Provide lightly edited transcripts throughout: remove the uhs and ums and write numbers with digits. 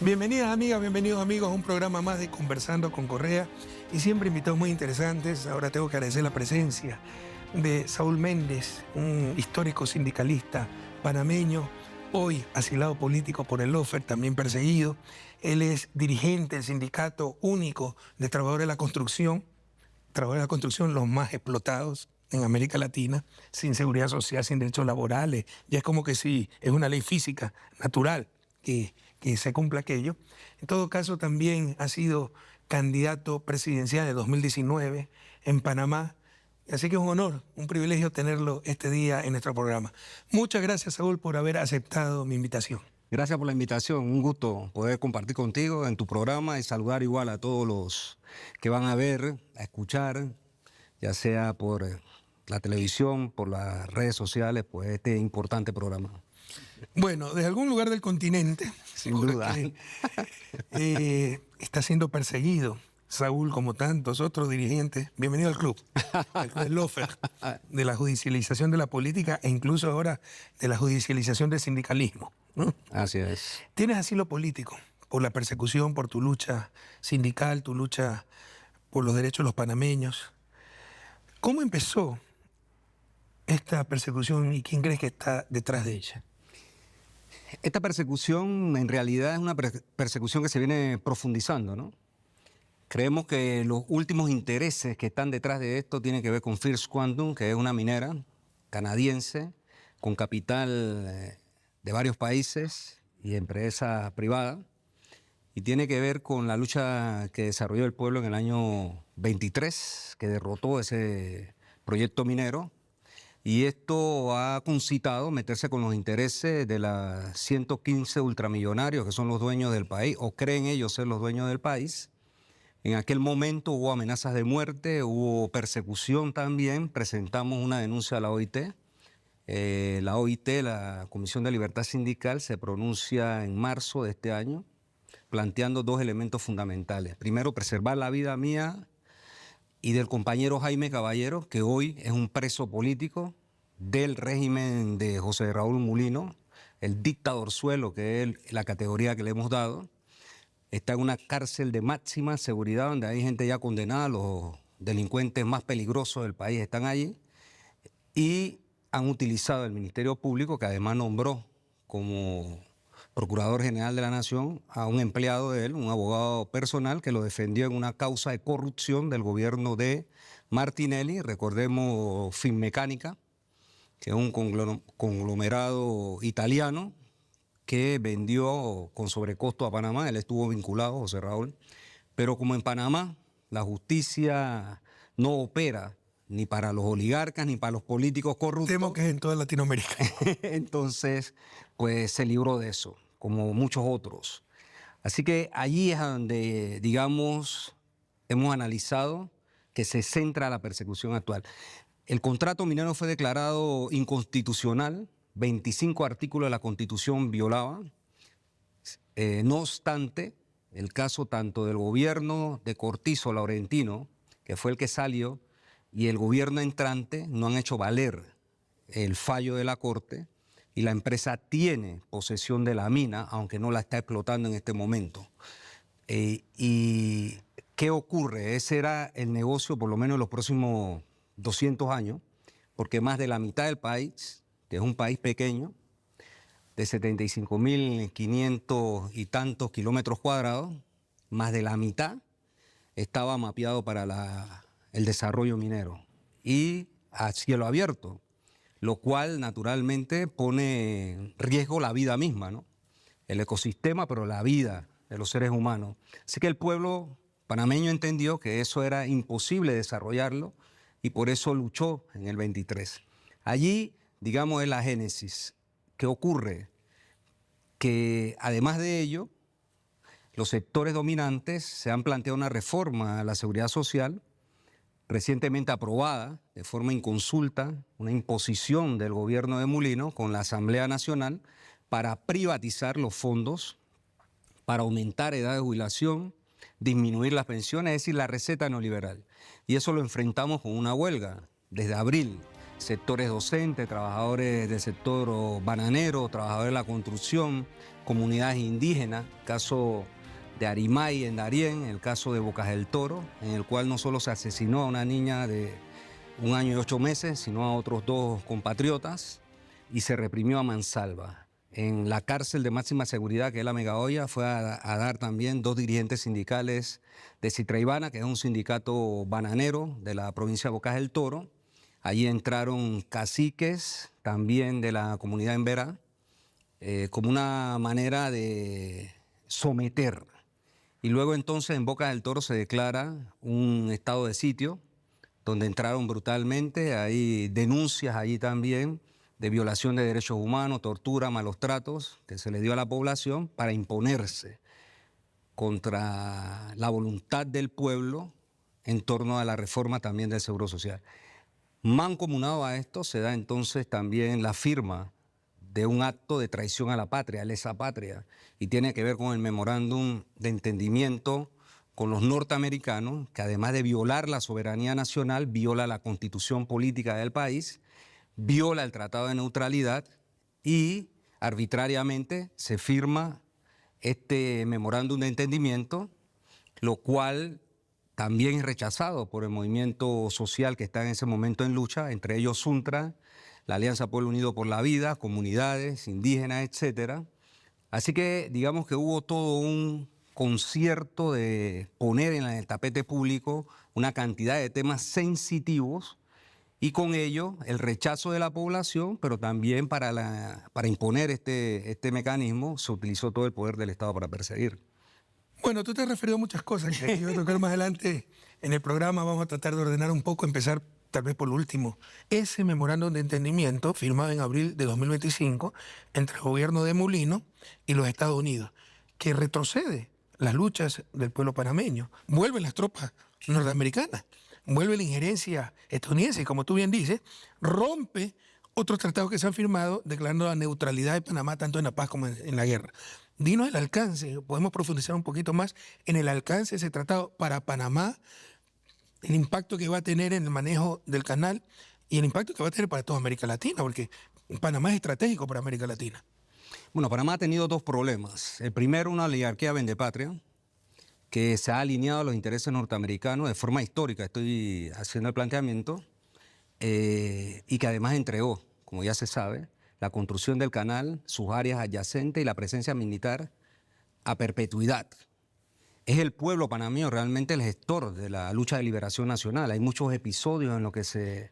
Bienvenidas amigas, bienvenidos amigos a un programa más de Conversando con Correa y siempre invitados muy interesantes. Ahora tengo que agradecer la presencia de Saúl Méndez, un histórico sindicalista panameño, hoy asilado político por el Lofer, también perseguido. Él es dirigente del Sindicato Único de Trabajadores de la Construcción, los más explotados en América Latina, sin seguridad social, sin derechos laborales. Ya es como que sí, es una ley física natural que se cumpla aquello. En todo caso, también ha sido candidato presidencial de 2019 en Panamá. Así que es un honor, un privilegio tenerlo este día en nuestro programa. Muchas gracias, Saúl, por haber aceptado mi invitación. Gracias por la invitación, un gusto poder compartir contigo en tu programa y saludar igual a todos los que van a ver, a escuchar, ya sea por la televisión, por las redes sociales, pues este importante programa. Bueno, desde algún lugar del continente, Sin duda, está siendo perseguido Saúl como tantos otros dirigentes. Bienvenido al club, del Lofer, de la judicialización de la política e incluso ahora de la judicialización del sindicalismo, ¿no? Así es. Tienes asilo político por la persecución, por tu lucha sindical, tu lucha por los derechos de los panameños. ¿Cómo empezó esta persecución y quién crees que está detrás de ella? Esta persecución en realidad es una persecución que se viene profundizando, ¿no? Creemos que los últimos intereses que están detrás de esto tienen que ver con First Quantum, que es una minera canadiense con capital de varios países y empresa privada, y tiene que ver con la lucha que desarrolló el pueblo en el año 23, que derrotó ese proyecto minero. Y esto ha concitado meterse con los intereses de las 115 ultramillonarios que son los dueños del país, o creen ellos ser los dueños del país. En aquel momento hubo amenazas de muerte, hubo persecución también, presentamos una denuncia a la OIT. La OIT, la Comisión de Libertad Sindical, se pronuncia en marzo de este año, planteando dos elementos fundamentales. Primero, preservar la vida mía y del compañero Jaime Caballero, que hoy es un preso político del régimen de José Raúl Mulino, el dictadorzuelo, que es la categoría que le hemos dado. Está en una cárcel de máxima seguridad donde hay gente ya condenada, los delincuentes más peligrosos del país están allí, y han utilizado el Ministerio Público, que además nombró como Procurador General de la Nación a un empleado de él, un abogado personal que lo defendió en una causa de corrupción del gobierno de Martinelli, recordemos Finmecánica, que es un conglomerado italiano que vendió con sobrecosto a Panamá. Él estuvo vinculado, José Raúl, pero como en Panamá la justicia no opera ni para los oligarcas ni para los políticos corruptos. Temo que es en toda Latinoamérica. Entonces, pues se libró de eso, como muchos otros. Así que allí es donde, digamos, hemos analizado que se centra la persecución actual. El contrato minero fue declarado inconstitucional, 25 artículos de la Constitución violaban. No obstante, el caso tanto del gobierno de Cortizo Laurentino, que fue el que salió, y el gobierno entrante no han hecho valer el fallo de la Corte y la empresa tiene posesión de la mina, aunque no la está explotando en este momento. ¿Y qué ocurre? Ese era el negocio por lo menos en los próximos 200 años, porque más de la mitad del país, que es un país pequeño, de 75.500 y tantos kilómetros cuadrados, más de la mitad estaba mapeado para el desarrollo minero y a cielo abierto, lo cual naturalmente pone en riesgo la vida misma, ¿no? El ecosistema, pero la vida de los seres humanos. Así que el pueblo panameño entendió que eso era imposible desarrollarlo y por eso luchó en el 23. Allí, digamos, es la génesis. ¿Qué ocurre? Que además de ello, los sectores dominantes se han planteado una reforma a la seguridad social recientemente aprobada de forma inconsulta, una imposición del gobierno de Mulino con la Asamblea Nacional para privatizar los fondos, para aumentar edad de jubilación, disminuir las pensiones, es decir, la receta neoliberal. Y eso lo enfrentamos con una huelga desde abril. sectores docentes, trabajadores del sector bananero, trabajadores de la construcción, comunidades indígenas, caso de Arimay en Darién, el caso de Bocas del Toro, en el cual no solo se asesinó a una niña de 1 año y 8 meses, sino a otros 2 compatriotas, y se reprimió a mansalva. En la cárcel de máxima seguridad, que es la Megahoya, fue a dar también 2 dirigentes sindicales de Citraibana, que es un sindicato bananero de la provincia de Bocas del Toro. Allí entraron caciques también de la comunidad en Verá, como una manera de someter. Y luego entonces en Bocas del Toro se declara un estado de sitio, donde entraron brutalmente. Hay denuncias allí también de violación de derechos humanos, tortura, malos tratos que se le dio a la población para imponerse contra la voluntad del pueblo en torno a la reforma también del Seguro Social. Mancomunado a esto se da entonces también la firma de un acto de traición a la patria, lesa patria, y tiene que ver con el memorándum de entendimiento con los norteamericanos, que además de violar la soberanía nacional, viola la constitución política del país, viola el Tratado de Neutralidad y arbitrariamente se firma este memorándum de entendimiento, lo cual también es rechazado por el movimiento social que está en ese momento en lucha, entre ellos Suntra, la Alianza Pueblo Unido por la Vida, comunidades indígenas, etcétera. Así que digamos que hubo todo un concierto de poner en el tapete público una cantidad de temas sensitivos y con ello el rechazo de la población, pero también para imponer este mecanismo se utilizó todo el poder del Estado para perseguir. Bueno, tú te has referido a muchas cosas que yo voy a tocar más adelante en el programa. Vamos a tratar de ordenar un poco, empezar tal vez por lo último. Ese memorándum de entendimiento firmado en abril de 2025 entre el gobierno de Mulino y los Estados Unidos, que retrocede las luchas del pueblo panameño, vuelven las tropas norteamericanas, vuelve la injerencia estadounidense y, como tú bien dices, rompe otros tratados que se han firmado declarando la neutralidad de Panamá tanto en la paz como en la guerra. Dinos el alcance, podemos profundizar un poquito más en el alcance de ese tratado para Panamá, el impacto que va a tener en el manejo del canal y el impacto que va a tener para toda América Latina, porque Panamá es estratégico para América Latina. Bueno, Panamá ha tenido 2 problemas. El primero, una oligarquía vendepatria, que se ha alineado a los intereses norteamericanos de forma histórica, estoy haciendo el planteamiento, y que además entregó, como ya se sabe, la construcción del canal, sus áreas adyacentes y la presencia militar a perpetuidad. Es el pueblo panameño realmente el gestor de la lucha de liberación nacional. Hay muchos episodios en los que se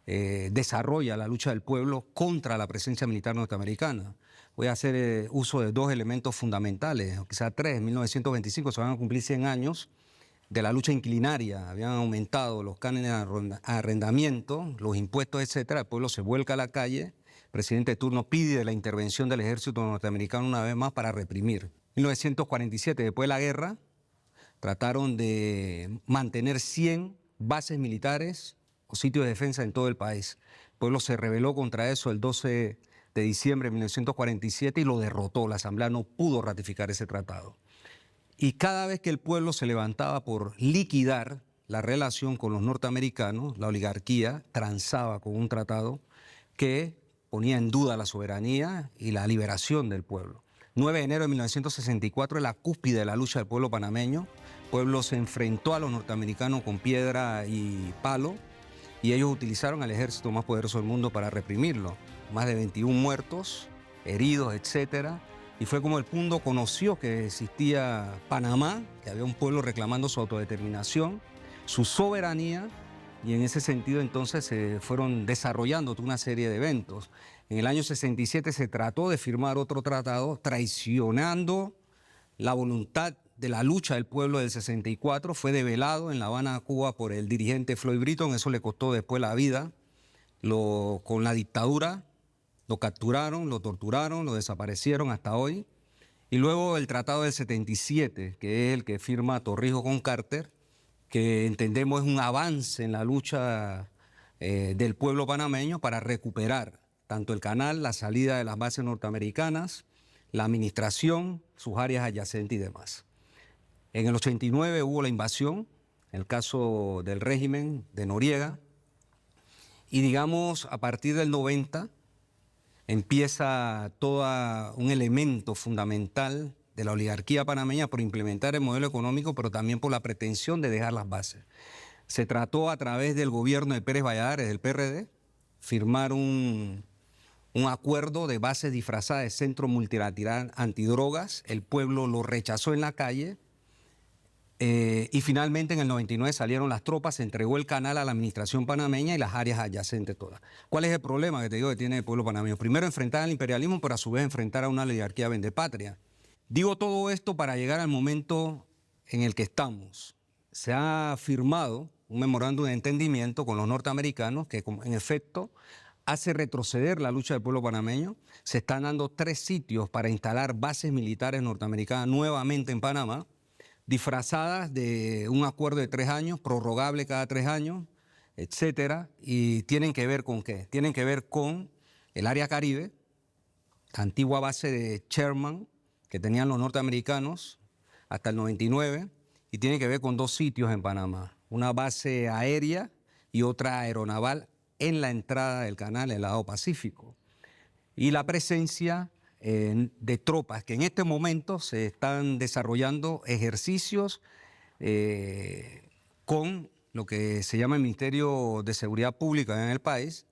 desarrolla la lucha del pueblo contra la presencia militar norteamericana. Voy a hacer uso de 2 elementos fundamentales, o quizás 3. En 1925 se van a cumplir 100 años de la lucha inquilinaria. Habían aumentado los cánones de arrendamiento, los impuestos, etcétera. El pueblo se vuelca a la calle. El presidente de turno pide la intervención del ejército norteamericano una vez más para reprimir. 1947, después de la guerra, trataron de mantener 100 bases militares o sitios de defensa en todo el país. El pueblo se rebeló contra eso el 12 de diciembre de 1947 y lo derrotó. La Asamblea no pudo ratificar ese tratado. Y cada vez que el pueblo se levantaba por liquidar la relación con los norteamericanos, la oligarquía transaba con un tratado que ponía en duda la soberanía y la liberación del pueblo. 9 de enero de 1964 es la cúspide de la lucha del pueblo panameño. El pueblo se enfrentó a los norteamericanos con piedra y palo y ellos utilizaron al ejército más poderoso del mundo para reprimirlo. Más de 21 muertos, heridos, etcétera. Y fue como el mundo conoció que existía Panamá, que había un pueblo reclamando su autodeterminación, su soberanía, y en ese sentido entonces se fueron desarrollando toda una serie de eventos. En el año 67 se trató de firmar otro tratado traicionando la voluntad de la lucha del pueblo del 64. Fue develado en La Habana, Cuba, por el dirigente Floyd Britton. Eso le costó después la vida. Con la dictadura lo capturaron, lo torturaron, lo desaparecieron hasta hoy. Y luego el tratado del 77, que es el que firma Torrijos con Carter, que entendemos es un avance en la lucha del pueblo panameño para recuperar tanto el canal, la salida de las bases norteamericanas, la administración, sus áreas adyacentes y demás. En el 89 hubo la invasión, en el caso del régimen de Noriega, Y digamos, a partir del 90 empieza todo un elemento fundamental de la oligarquía panameña por implementar el modelo económico, pero también por la pretensión de dejar las bases. Se trató a través del gobierno de Pérez Valladares, del PRD, firmar un acuerdo de bases disfrazadas de centro multilateral antidrogas. El pueblo lo rechazó en la calle y finalmente en el 99 salieron las tropas, se entregó el canal a la administración panameña y las áreas adyacentes todas. ¿Cuál es el problema que te digo que tiene el pueblo panameño? Primero, enfrentar al imperialismo, pero a su vez enfrentar a una oligarquía vendepatria. Digo todo esto para llegar al momento en el que estamos. Se ha firmado un memorándum de entendimiento con los norteamericanos que, en efecto, hace retroceder la lucha del pueblo panameño. Se están dando 3 sitios para instalar bases militares norteamericanas nuevamente en Panamá, disfrazadas de un acuerdo de 3 años, prorrogable cada 3 años, etcétera. ¿Y tienen que ver con qué? Tienen que ver con el área Caribe, la antigua base de Sherman que tenían los norteamericanos hasta el 99, y tiene que ver con 2 sitios en Panamá, una base aérea y otra aeronaval en la entrada del canal, el lado Pacífico. Y la presencia de tropas que en este momento se están desarrollando ejercicios con lo que se llama el Ministerio de Seguridad Pública en el país,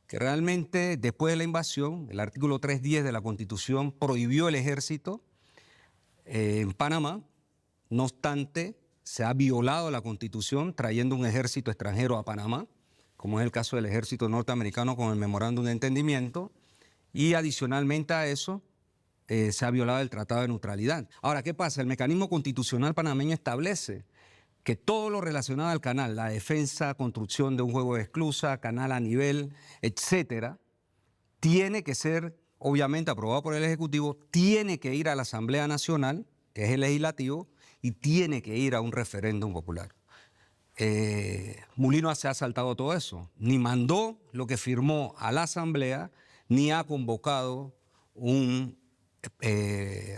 que realmente después de la invasión, el artículo 310 de la Constitución prohibió el ejército en Panamá. No obstante, se ha violado la Constitución trayendo un ejército extranjero a Panamá, como es el caso del ejército norteamericano con el memorándum de entendimiento, y adicionalmente a eso se ha violado el Tratado de Neutralidad. Ahora, ¿qué pasa? El mecanismo constitucional panameño establece que todo lo relacionado al canal, la defensa, construcción de un juego de esclusa, canal a nivel, etcétera, tiene que ser, obviamente, aprobado por el Ejecutivo, tiene que ir a la Asamblea Nacional, que es el legislativo, y tiene que ir a un referéndum popular. Mulino se ha saltado todo eso, ni mandó lo que firmó a la Asamblea, ni ha convocado un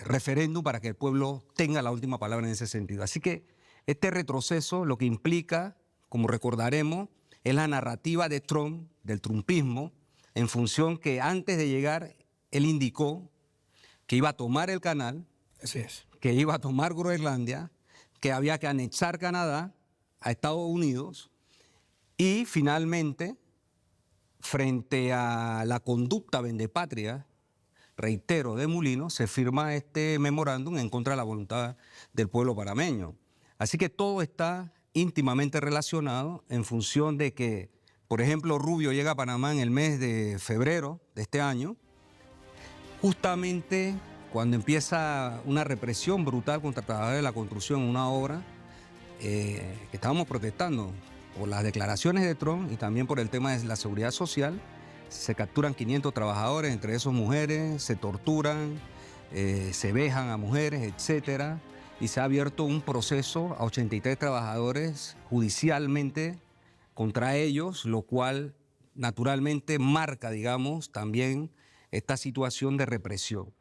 referéndum para que el pueblo tenga la última palabra en ese sentido. Así que este retroceso lo que implica, como recordaremos, es la narrativa de Trump, del trumpismo, en función que antes de llegar él indicó que iba a tomar el canal, Así es. que iba a tomar Groenlandia, que había que anexar Canadá a Estados Unidos y finalmente, frente a la conducta vendepatria, reitero, de Mulino, se firma este memorándum en contra de la voluntad del pueblo panameño. Así que todo está íntimamente relacionado en función de que, por ejemplo, Rubio llega a Panamá en el mes de febrero de este año, justamente cuando empieza una represión brutal contra trabajadores de la construcción en una obra que estábamos protestando por las declaraciones de Trump y también por el tema de la seguridad social. Se capturan 500 trabajadores, entre esos mujeres, se torturan, se vejan a mujeres, etcétera, y se ha abierto un proceso a 83 trabajadores judicialmente contra ellos, lo cual naturalmente marca, digamos, también esta situación de represión.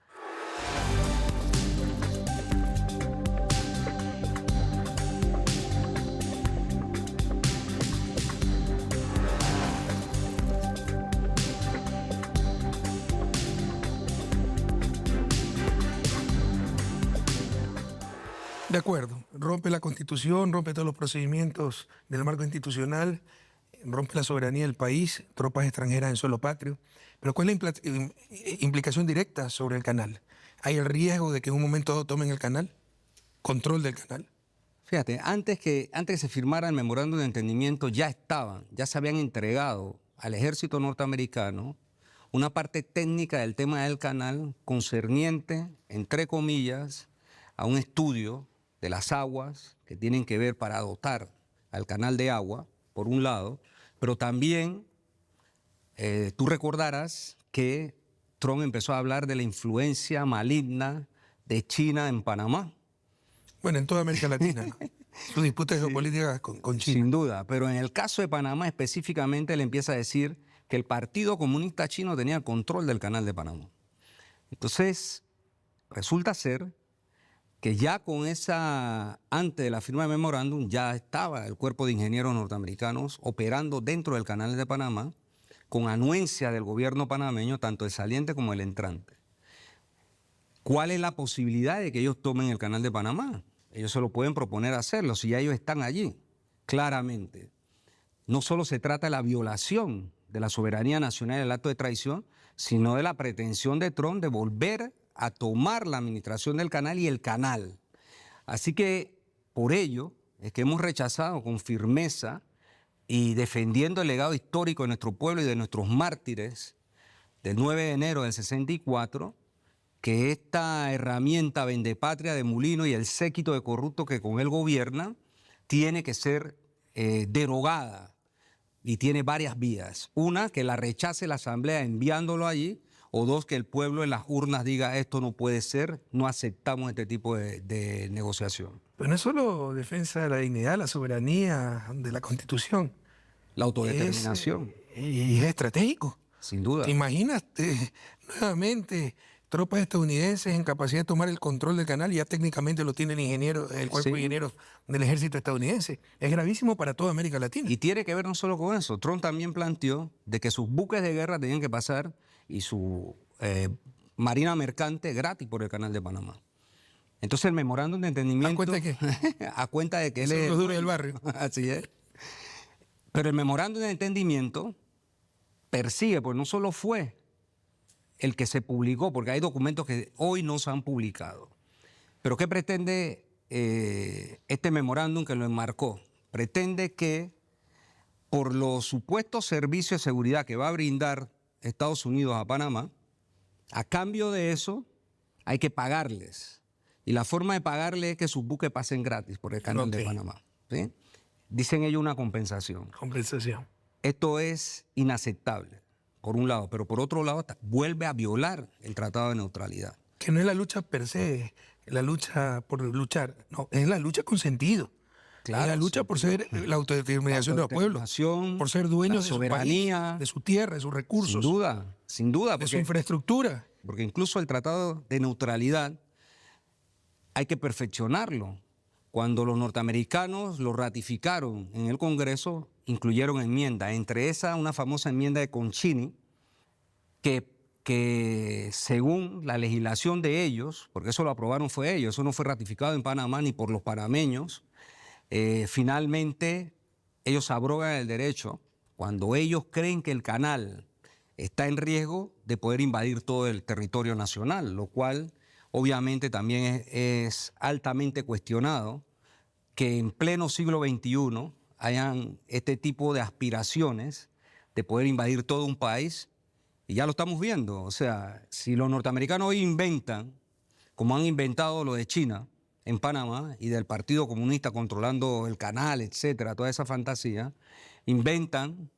De acuerdo, rompe la Constitución, rompe todos los procedimientos del marco institucional, rompe la soberanía del país, tropas extranjeras en suelo patrio. Pero ¿cuál es la implicación directa sobre el canal? ¿Hay el riesgo de que en un momento dado tomen el canal? ¿Control del canal? Fíjate, antes que se firmara el memorándum de entendimiento ya se habían entregado al ejército norteamericano una parte técnica del tema del canal concerniente, entre comillas, a un estudio de las aguas que tienen que ver para dotar al canal de agua, por un lado, pero también tú recordarás que Trump empezó a hablar de la influencia maligna de China en Panamá. Bueno, en toda América Latina, ¿no? Su disputa geopolítica con China. Sin duda, pero en el caso de Panamá específicamente él empieza a decir que el Partido Comunista Chino tenía el control del canal de Panamá. Entonces, resulta ser que ya con antes de la firma del memorándum, ya estaba el cuerpo de ingenieros norteamericanos operando dentro del canal de Panamá con anuencia del gobierno panameño, tanto el saliente como el entrante. ¿Cuál es la posibilidad de que ellos tomen el Canal de Panamá? Ellos se lo pueden proponer hacerlo si ya ellos están allí, claramente. No solo se trata de la violación de la soberanía nacional y el acto de traición, sino de la pretensión de Trump de volver a tomar la administración del canal y el canal. Así que por ello es que hemos rechazado con firmeza y defendiendo el legado histórico de nuestro pueblo y de nuestros mártires del 9 de enero del 64, que esta herramienta vendepatria de Mulino y el séquito de corruptos que con él gobierna tiene que ser derogada y tiene varias vías. Una, que la rechace la Asamblea enviándolo allí, o dos, que el pueblo en las urnas diga esto no puede ser, no aceptamos este tipo de negociación. Pero no es solo defensa de la dignidad, la soberanía, de la Constitución. La autodeterminación. Y es estratégico. Sin duda. ¿Te imaginas nuevamente tropas estadounidenses en capacidad de tomar el control del canal? Ya técnicamente lo tiene el cuerpo de ingenieros del ejército estadounidense. Es gravísimo para toda América Latina. Y tiene que ver no solo con eso. Trump también planteó de que sus buques de guerra tenían que pasar y su marina mercante gratis por el Canal de Panamá. Entonces el memorándum de entendimiento... ¿A cuenta de qué? A cuenta de que él Son es... los duros del barrio. Así es. Pero el memorándum de entendimiento persigue, pues no solo fue el que se publicó, porque hay documentos que hoy no se han publicado. Pero ¿qué pretende este memorándum que lo enmarcó? Pretende que por los supuestos servicios de seguridad que va a brindar Estados Unidos a Panamá, a cambio de eso hay que pagarles. Y la forma de pagarles es que sus buques pasen gratis por el Canal de Panamá. ¿Sí? Dicen ellos una compensación. Compensación. Esto es inaceptable, por un lado, pero por otro lado vuelve a violar el Tratado de Neutralidad. Que no es la lucha per se, la lucha por luchar, no, es la lucha con sentido. Claro, es la lucha por ser la autodeterminación de los pueblos, por ser dueños de soberanía, su país, de su tierra, de sus recursos. Sin duda. De su infraestructura. Porque incluso el Tratado de Neutralidad hay que perfeccionarlo. Cuando los norteamericanos lo ratificaron en el Congreso, incluyeron enmiendas. Entre esas, una famosa enmienda de Concini, que según la legislación de ellos, porque eso lo aprobaron fue ellos, eso no fue ratificado en Panamá ni por los panameños, finalmente ellos abrogan el derecho, cuando ellos creen que el canal está en riesgo, de poder invadir todo el territorio nacional, lo cual obviamente también es altamente cuestionado, que en pleno siglo XXI hayan este tipo de aspiraciones de poder invadir todo un país, y ya lo estamos viendo. O sea, si los norteamericanos hoy inventan, como han inventado lo de China en Panamá y del Partido Comunista controlando el canal, etcétera, toda esa fantasía, inventan,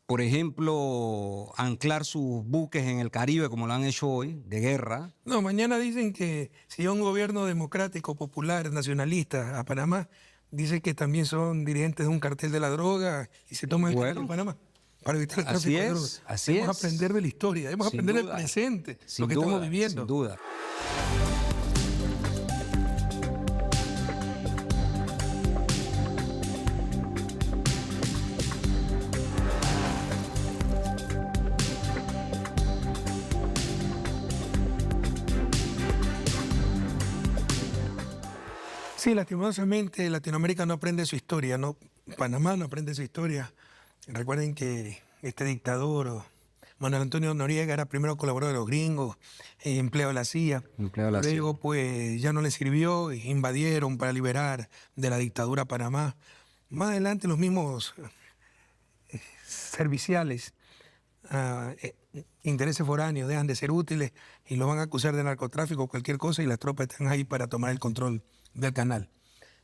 por ejemplo, anclar sus buques en el Caribe como lo han hecho hoy, de guerra. No, mañana dicen que si hay un gobierno democrático, popular, nacionalista a Panamá, dicen que también son dirigentes de un cartel de la droga y se toman el canal en Panamá para evitar el tráfico de drogas. Debemos aprender de la historia, debemos aprender del presente, lo que estamos viviendo. Sin duda. Sí, lastimosamente Latinoamérica no aprende su historia, ¿no? Panamá no aprende su historia. Recuerden que este dictador, Manuel Antonio Noriega, era primero colaborador de los gringos, empleado de la CIA. Luego, pues, ya no le sirvió, invadieron para liberar de la dictadura a Panamá. Más adelante, los mismos serviciales, intereses foráneos, dejan de ser útiles y los van a acusar de narcotráfico o cualquier cosa, y las tropas están ahí para tomar el control del canal.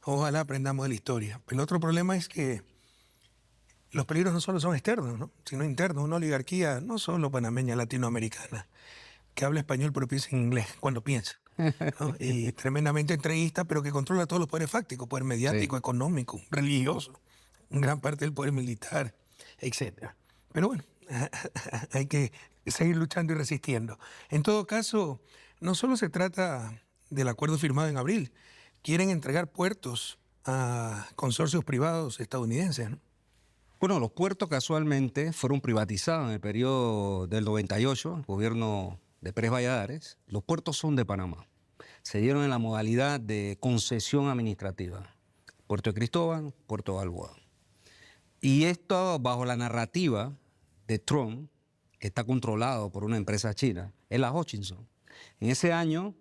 Ojalá aprendamos de la historia. Pero el otro problema es que los peligros no solo son externos, ¿no?, sino internos. Una oligarquía no solo panameña, latinoamericana, que habla español pero piensa en inglés cuando piensa, ¿no? Y tremendamente entreguista, pero que controla todos los poderes fácticos, poder mediático, económico, religioso, gran parte del poder militar, etc. Pero bueno, hay que seguir luchando y resistiendo. En todo caso, no solo se trata del acuerdo firmado en abril. Quieren entregar puertos a consorcios privados estadounidenses, ¿no? Bueno, los puertos casualmente fueron privatizados en el periodo del 98, el gobierno de Pérez Valladares. Los puertos son de Panamá. Se dieron en la modalidad de concesión administrativa. Puerto de Cristóbal, Puerto de Balboa. Y esto bajo la narrativa de Trump, que está controlado por una empresa china, es la Hutchison. En ese año,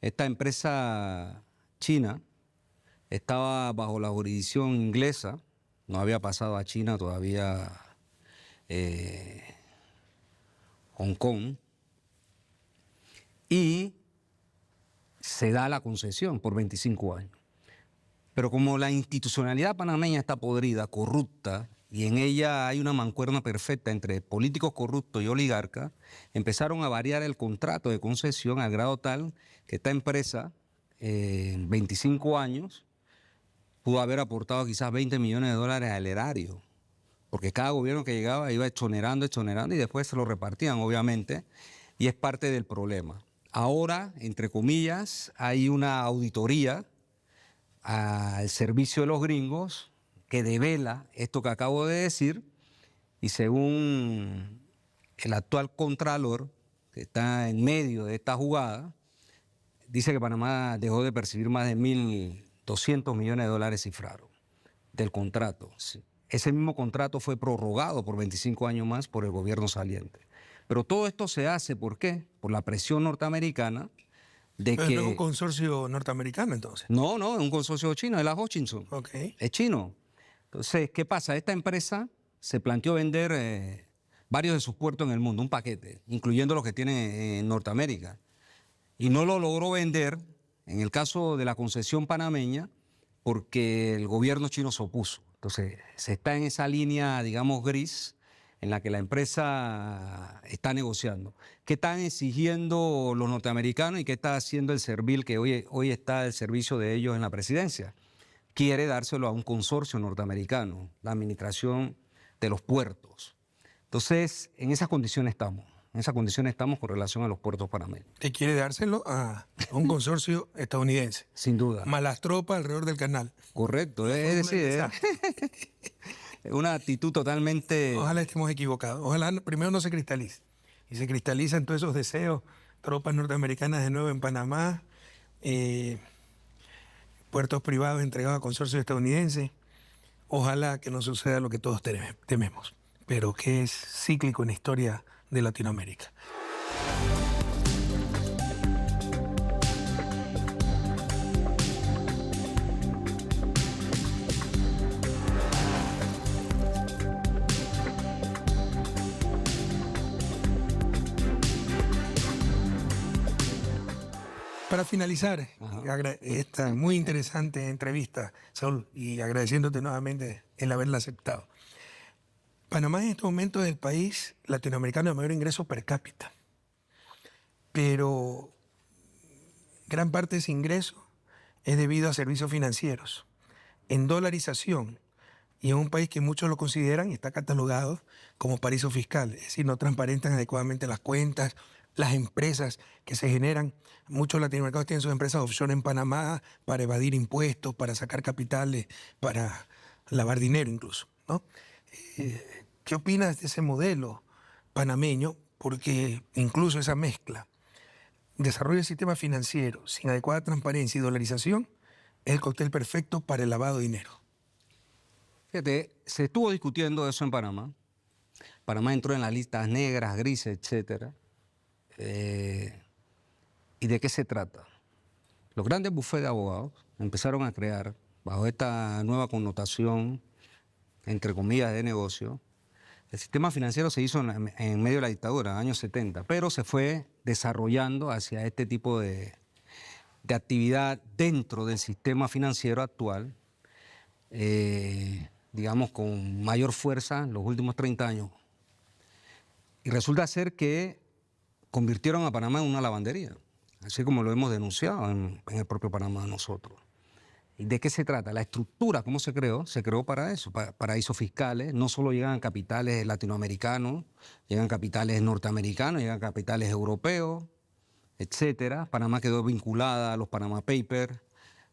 esta empresa china estaba bajo la jurisdicción inglesa, no había pasado a China todavía Hong Kong, y se da la concesión por 25 años. Pero como la institucionalidad panameña está podrida, corrupta, y en ella hay una mancuerna perfecta entre políticos corruptos y oligarcas, empezaron a variar el contrato de concesión al grado tal que esta empresa, en 25 años, pudo haber aportado quizás 20 millones de dólares al erario, porque cada gobierno que llegaba iba exonerando y después se lo repartían, obviamente, y es parte del problema. Ahora, entre comillas, hay una auditoría al servicio de los gringos que devela esto que acabo de decir, y según el actual contralor, que está en medio de esta jugada, dice que Panamá dejó de percibir más de 1.200 millones de dólares cifrados del contrato. Sí. Ese mismo contrato fue prorrogado por 25 años más por el gobierno saliente. Pero todo esto se hace, ¿por qué? Por la presión norteamericana de Pero que... no es un consorcio norteamericano, entonces. No, es un consorcio chino, es la Hutchison. Ok. Es chino. Entonces, ¿qué pasa? Esta empresa se planteó vender varios de sus puertos en el mundo, un paquete, incluyendo los que tiene en Norteamérica. Y no lo logró vender, en el caso de la concesión panameña, porque el gobierno chino se opuso. Entonces, se está en esa línea, digamos, gris, en la que la empresa está negociando. ¿Qué están exigiendo los norteamericanos y qué está haciendo el Servil, que hoy está al servicio de ellos en la presidencia? Quiere dárselo a un consorcio norteamericano, la administración de los puertos. Entonces, en esas condiciones estamos. En esas condiciones estamos con relación a los puertos panameños. Que quiere dárselo a un consorcio estadounidense. Sin duda. Más las tropas alrededor del canal. Correcto. Es decir, es una actitud totalmente... Ojalá estemos equivocados. Ojalá primero no se cristalice. Y se cristalizan todos esos deseos. Tropas norteamericanas de nuevo en Panamá. Puertos privados entregados a consorcios estadounidenses. Ojalá que no suceda lo que todos tememos, pero que es cíclico en la historia de Latinoamérica. Para finalizar esta muy interesante entrevista, Saúl, y agradeciéndote nuevamente el haberla aceptado. Panamá en este momento es el país latinoamericano de mayor ingreso per cápita, pero gran parte de ese ingreso es debido a servicios financieros, en dolarización, y es un país que muchos lo consideran y está catalogado como paraíso fiscal, es decir, no transparentan adecuadamente las cuentas, las empresas que se generan. Muchos latinoamericanos tienen sus empresas offshore en Panamá para evadir impuestos, para sacar capitales, para lavar dinero incluso, ¿no? ¿Qué opinas de ese modelo panameño? Porque incluso esa mezcla, desarrollo del sistema financiero sin adecuada transparencia y dolarización, es el cóctel perfecto para el lavado de dinero. Fíjate, se estuvo discutiendo eso en Panamá. Panamá entró en las listas negras, grises, etcétera. ¿Y de qué se trata? Los grandes bufetes de abogados empezaron a crear, bajo esta nueva connotación, entre comillas, de negocio. El sistema financiero se hizo en medio de la dictadura, en los años 70, pero se fue desarrollando hacia este tipo de actividad dentro del sistema financiero actual, digamos, con mayor fuerza en los últimos 30 años. Y resulta ser que convirtieron a Panamá en una lavandería, así como lo hemos denunciado en el propio Panamá nosotros. ¿Y de qué se trata? La estructura, ¿cómo se creó? Se creó para eso, para paraísos fiscales. No solo llegan capitales latinoamericanos, llegan capitales norteamericanos, llegan capitales europeos, etcétera. Panamá quedó vinculada a los Panama Papers,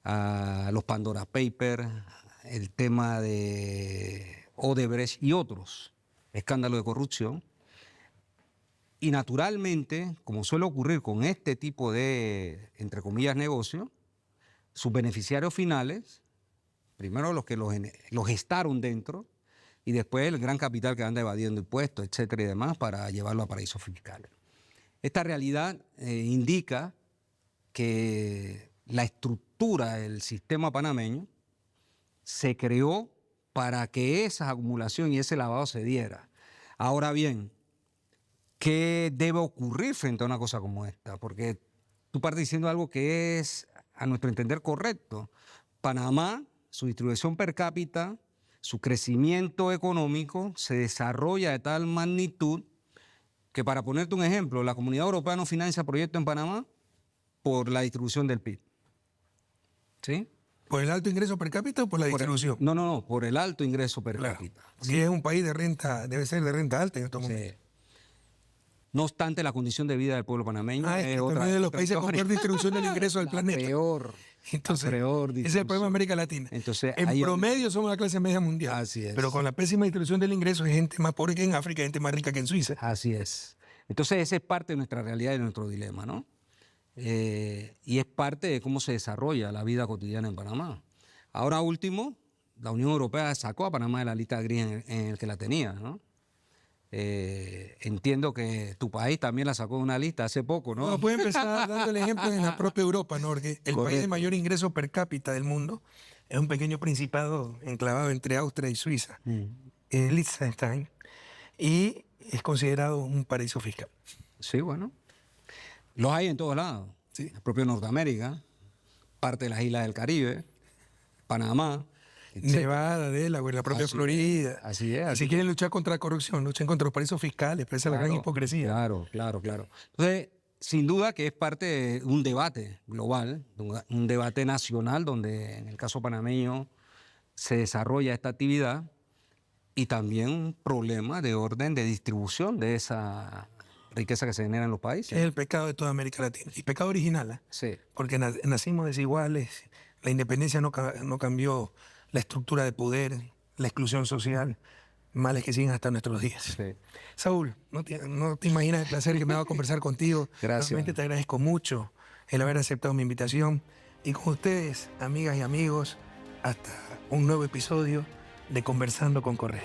a los Pandora Papers, el tema de Odebrecht y otros escándalos de corrupción. Y naturalmente, como suele ocurrir con este tipo de, entre comillas, negocios, sus beneficiarios finales, primero los que los gestaron dentro, y después el gran capital que anda evadiendo impuestos, etcétera y demás, para llevarlo a paraísos fiscales. Esta realidad indica que la estructura del sistema panameño se creó para que esa acumulación y ese lavado se diera. Ahora bien, ¿qué debe ocurrir frente a una cosa como esta? Porque tú partes diciendo algo que es, a nuestro entender, correcto. Panamá, su distribución per cápita, su crecimiento económico se desarrolla de tal magnitud que, para ponerte un ejemplo, la Comunidad Europea no financia proyectos en Panamá por la distribución del PIB. ¿Sí? ¿Por el alto ingreso per cápita o por la distribución? No, por el alto ingreso per cápita. Si es un país de renta, debe ser de renta alta en estos Sí. momentos. No obstante, la condición de vida del pueblo panameño es otra. Es de los países con peor distribución del ingreso del planeta. Peor. Entonces, peor ese es el problema de América Latina. Entonces, en promedio somos la clase media mundial. Así es. Pero con la pésima distribución del ingreso hay gente más pobre que en África, gente más rica que en Suiza. Así es. Entonces, esa es parte de nuestra realidad y de nuestro dilema, ¿no? Y es parte de cómo se desarrolla la vida cotidiana en Panamá. Ahora último, la Unión Europea sacó a Panamá de la lista gris en el que la tenía, ¿no? Entiendo que tu país también la sacó de una lista hace poco, ¿no? No, puede empezar dándole ejemplo en la propia Europa, ¿no? Porque el país de mayor ingreso per cápita del mundo es un pequeño principado enclavado entre Austria y Suiza, Liechtenstein, y es considerado un paraíso fiscal. Sí, bueno. Los hay en todos lados. Sí. El propio Norteamérica, parte de las islas del Caribe, Panamá, Nevada, Delaware, la propia Florida. Así es. Y si quieren luchar contra la corrupción, luchen contra los paraísos fiscales, pero esa es la gran hipocresía. Claro. Entonces, sin duda que es parte de un debate global, un debate nacional, donde en el caso panameño se desarrolla esta actividad, y también un problema de orden de distribución de esa riqueza que se genera en los países. Es el pecado de toda América Latina. Y pecado original, ¿eh? Sí. Porque nacimos desiguales, la independencia no cambió la estructura de poder, la exclusión social, males que siguen hasta nuestros días. Sí. Saúl, no te imaginas el placer que me va a conversar contigo. Gracias. Realmente te agradezco mucho el haber aceptado mi invitación. Y con ustedes, amigas y amigos, hasta un nuevo episodio de Conversando con Correa.